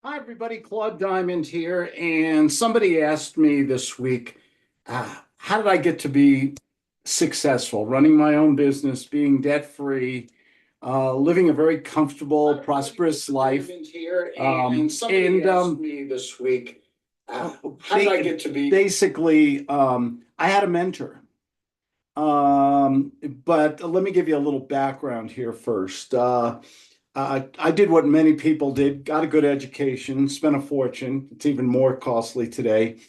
Hi, everybody. Claude Diamond here. And somebody asked me this week, how did I get to be successful, running my own business, being debt-free, living a very comfortable, prosperous life? Here. And somebody asked me this week, how did I get to be? Basically, I had a mentor. But let me give you a little background here first. I did what many people did, got a good education, spent a fortune. It's even more costly today.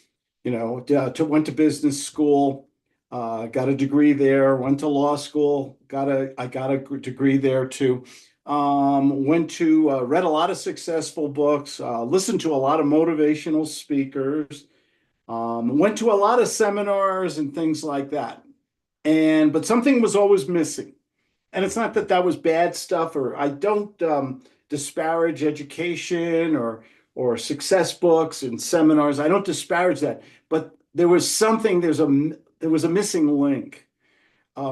Went to business school, got a degree there, went to law school, I got a degree there too. Read a lot of successful books, listened to a lot of motivational speakers, went to a lot of seminars and things like that. But something was always missing. And it's not that that was bad stuff, or I don't disparage education or success books and seminars. I don't disparage that, but there was a missing link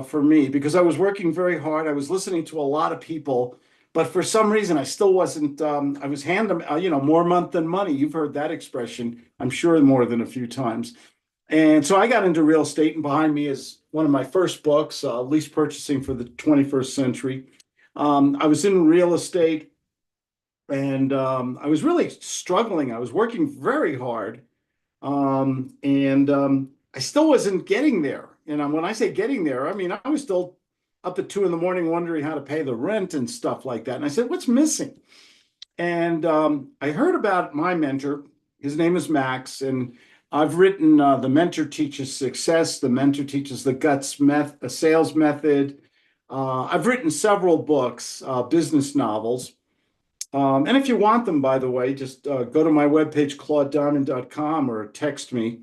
for me because I was working very hard. I was listening to a lot of people, but for some reason I still wasn't. I was more month than money. You've heard that expression, I'm sure, more than a few times. And so I got into real estate, and behind me is one of my first books, Lease Purchasing for the 21st Century. I was in real estate, and I was really struggling. I was working very hard, and I still wasn't getting there. And when I say getting there, I mean I was still up at 2 in the morning wondering how to pay the rent and stuff like that. And I said, "What's missing?" And I heard about my mentor. His name is Max, and I've written The Mentor Teaches Success, The Mentor Teaches the G.U.T.S. Sales Method. I've written several books, business novels. And if you want them, by the way, just go to my webpage, claudediamond.com, or text me.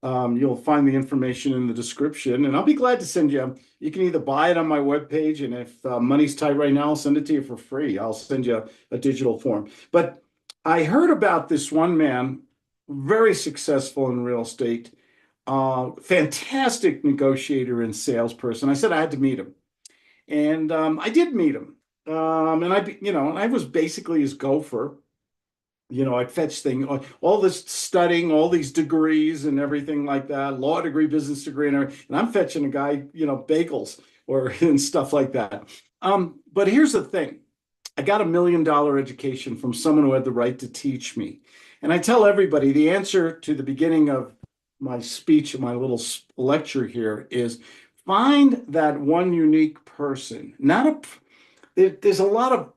You'll find the information in the description, and I'll be glad to send you. You can either buy it on my webpage, and if money's tight right now, I'll send it to you for free. I'll send you a digital form. But I heard about this one man, very successful in real estate, fantastic negotiator and salesperson. I said I had to meet him, and I did meet him. And I was basically his gopher. I'd fetch things, all this studying, all these degrees and everything like that, law degree, business degree, and I'm fetching a guy, bagels or and stuff like that. But here's the thing. I got $1 million education from someone who had the right to teach me. And I tell everybody the answer to the beginning of my speech, my little lecture here is find that one unique person. Not a, there's a lot of,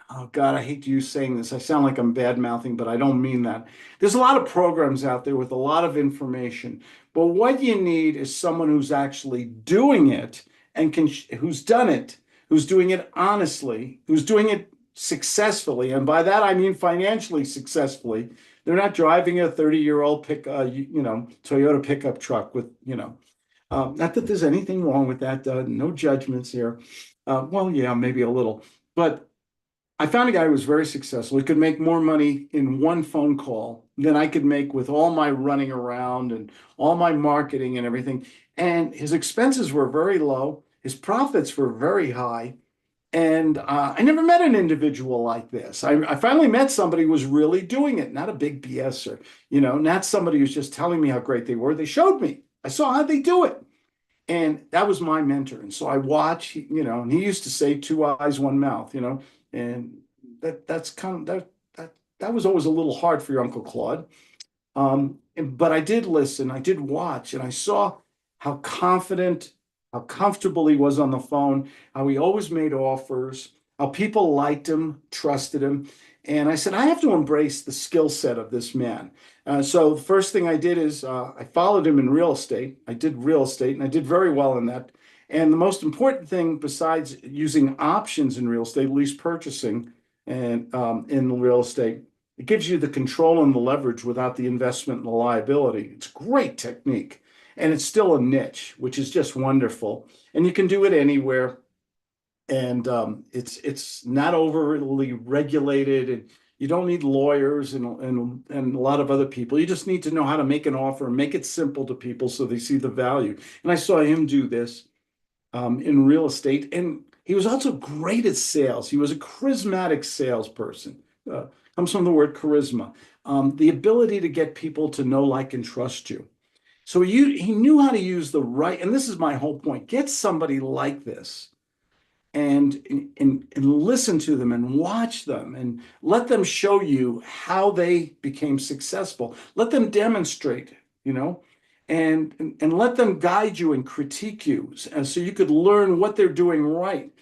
oh God, I hate you saying this. I sound like I'm bad mouthing, but I don't mean that. There's a lot of programs out there with a lot of information, but what you need is someone who's actually doing it and who's done it, who's doing it honestly, who's doing it successfully. And by that, I mean financially successfully. They're not driving a 30-year-old Toyota pickup truck with, not that there's anything wrong with that. No judgments here. Well, yeah, maybe a little, but I found a guy who was very successful. He could make more money in one phone call than I could make with all my running around and all my marketing and everything. And his expenses were very low. His profits were very high. And I never met an individual like this. I finally met somebody who was really doing it, not a big BSer, not somebody who's just telling me how great they were. They showed me. I saw how they do it. And that was my mentor. And so I watch, and he used to say two eyes, one mouth, and that's kind of that was always a little hard for your Uncle Claude. But I did listen, I did watch, and I saw how confident, how comfortable he was on the phone, how he always made offers, how people liked him, trusted him. And I said, I have to embrace the skill set of this man. So the first thing I did is I followed him in real estate. I did real estate, and I did very well in that. And the most important thing, besides using options in real estate, lease purchasing and in real estate, it gives you the control and the leverage without the investment and the liability. It's a great technique. And it's still a niche, which is just wonderful. And you can do it anywhere. And it's not overly regulated, and you don't need lawyers and a lot of other people. You just need to know how to make an offer and make it simple to people so they see the value. And I saw him do this in real estate. And he was also great at sales. He was a charismatic salesperson, uh, comes from the word charisma, the ability to get people to know, like, and trust you. So he knew how to use the right, and this is my whole point. Get somebody like this and listen to them and watch them and let them show you how they became successful. Let them demonstrate, you know, and let them guide you and critique you, and so you could learn what they're doing right.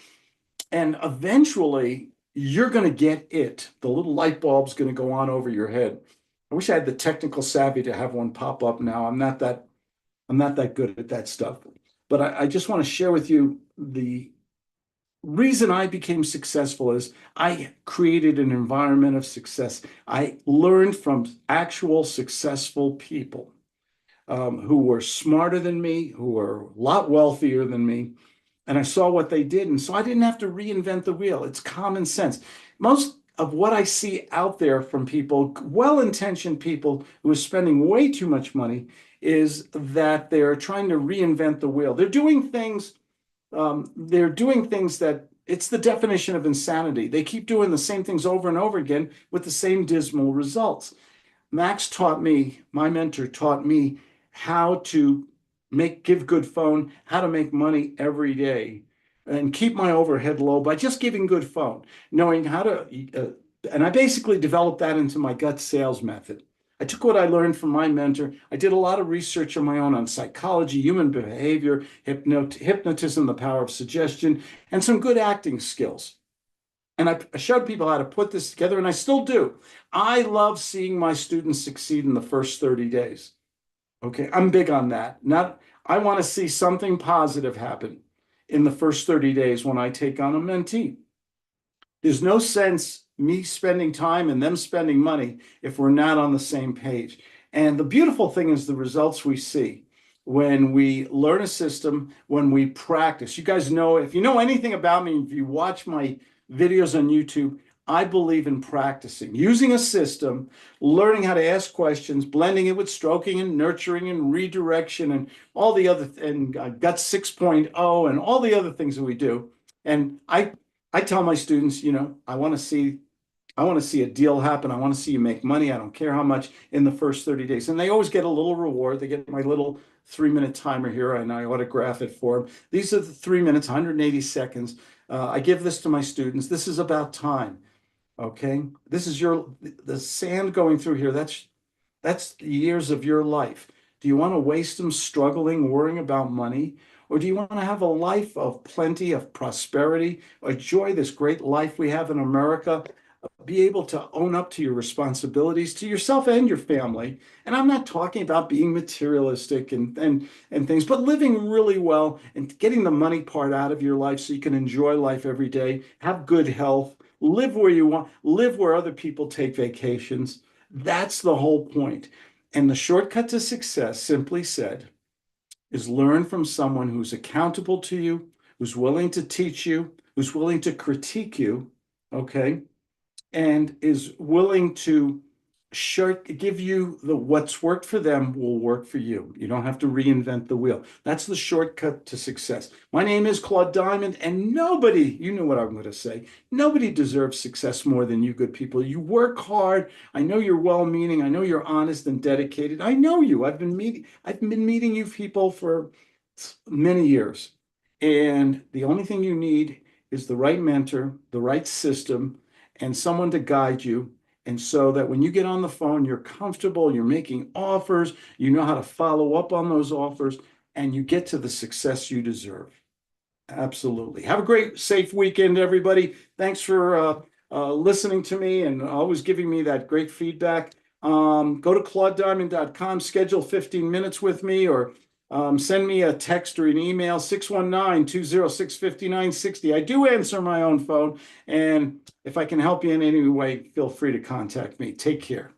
And eventually you're going to get it. The little light bulb's going to go on over your head. I wish I had the technical savvy to have one pop up now. I'm not that good at that stuff. But I just want to share with you the reason I became successful is I created an environment of success. I learned from actual successful people, who were smarter than me, who were a lot wealthier than me, and I saw what they did. And so I didn't have to reinvent the wheel. It's common sense. Most of what I see out there from people, well-intentioned people who are spending way too much money, is that they're trying to reinvent the wheel. They're doing things that it's the definition of insanity. They keep doing the same things over and over again with the same dismal results. Max taught me, my mentor taught me how to give good phone, how to make money every day and keep my overhead low by just giving good phone, knowing how to, and I basically developed that into my gut sales method. I took what I learned from my mentor. I did a lot of research on my own on psychology, human behavior, hypnotism, the power of suggestion, and some good acting skills. And I showed people how to put this together, and I still do. I love seeing my students succeed in the first 30 days. Okay, I'm big on that. Not, I want to see something positive happen in the first 30 days when I take on a mentee. There's no sense me spending time and them spending money if we're not on the same page. And the beautiful thing is the results we see when we learn a system, when we practice. You guys know, if you know anything about me, if you watch my videos on YouTube, I believe in practicing, using a system, learning how to ask questions, blending it with stroking and nurturing and redirection and all the other, and G.U.T.S 6.0 and all the other things that we do. And I tell my students, you know, I want to see a deal happen. I want to see you make money. I don't care how much in the first 30 days. And they always get a little reward. They get my little 3-minute timer here, and I autograph it for them. These are the 3 minutes, 180 seconds. I give this to my students. This is about time. Okay. This is the sand going through here. That's the years of your life. Do you want to waste them struggling, worrying about money? Or do you want to have a life of plenty, of prosperity, enjoy this great life we have in America, be able to own up to your responsibilities to yourself and your family? And I'm not talking about being materialistic and things, but living really well and getting the money part out of your life so you can enjoy life every day, have good health, live where you want, live where other people take vacations. That's the whole point. And the shortcut to success, simply said, is learn from someone who's accountable to you, who's willing to teach you, who's willing to critique you, okay, and is willing to give you what's worked for them will work for you. You don't have to reinvent the wheel. That's the shortcut to success. My name is Claude Diamond, and nobody, you know what I'm going to say, nobody deserves success more than you good people. You work hard. I know you're well-meaning. I know you're honest and dedicated. I know you. I've been meeting you people for many years. And the only thing you need is the right mentor, the right system, and someone to guide you. And so that when you get on the phone, you're comfortable, you're making offers, you know how to follow up on those offers, and you get to the success you deserve. Absolutely. Have a great, safe weekend, everybody. Thanks for listening to me and always giving me that great feedback. Go to claudediamond.com, schedule 15 minutes with me, or send me a text or an email, 619-206-5960. I do answer my own phone, and if I can help you in any way, feel free to contact me. Take care.